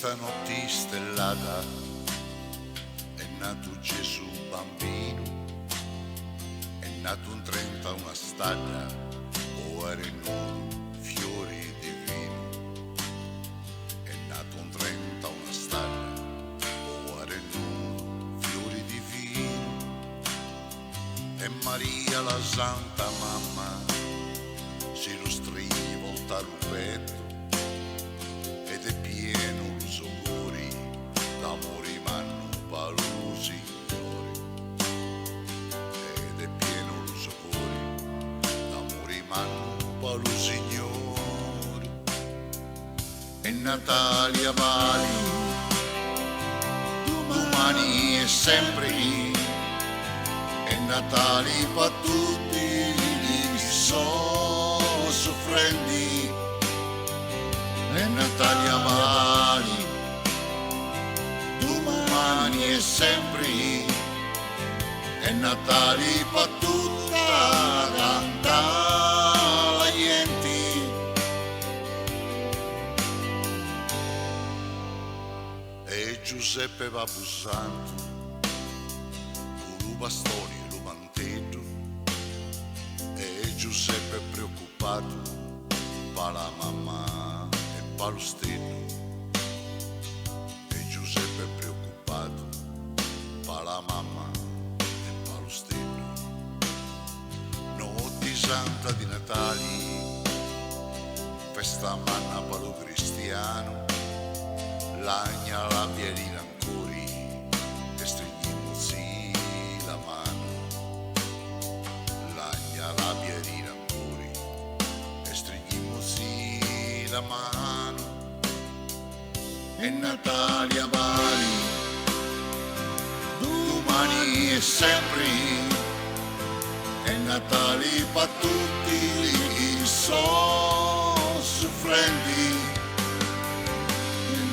questa notte stellata è nato Gesù bambino, è nato un 30 una stalla, o erano fiori di vino, è nato un 30 una stalla, o erano fiori di vino, e Maria la Santa Mamma si illustriva il petto ed è pieno l'usuguri d'amore manno palu Signore, ed è pieno l'usuguri d'amore manno palu Signore. E Natalia Vali domani è sempre lì, e Natali per tutti gli soffrendi, e Natalia Vali domani è sempre lì, e Natali per tutta canta la gente. E Giuseppe va bussando con un bastone e un mantello, e Giuseppe è preoccupato per la mamma e per lo stello, e Giuseppe è preoccupato per la mamma e per lo stello. Notte santa di Natali, festa manna per lo cristiano, l'agna la pielina ancora e stringiamo sì la mano, l'agna la pielina ancora e stringiamo sì la mano. E Natalia Vali domani è sempre, e Natali per tutti i soffrendi,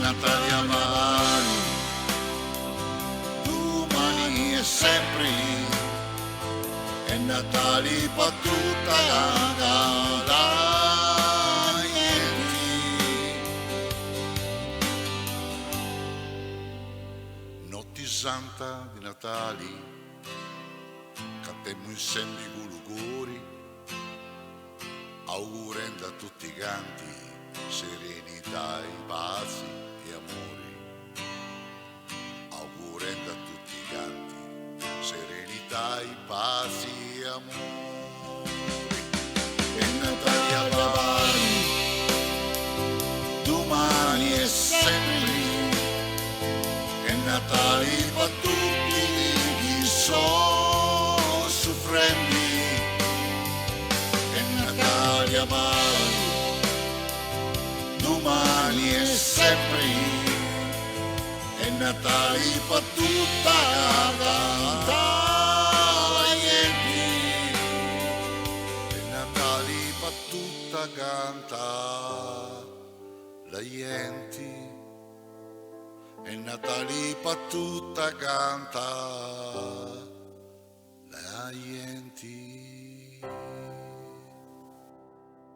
Natalia Vali domani è sempre, e Natali per tutta la gente. Notte santa di Natali cantiamo insieme con l'uguri, augurando a tutti i canti serenità e pace e amore, augurando a tutti i canti serenità e pace e amore. E Natalia Vali domani è sempre, e Natali per tutti gli soffrendi, e Natalia Vali domani è sempre, e Natali per tutta la gente, e Natali per tutta canta la gente, e Natali per tutta canta la gente.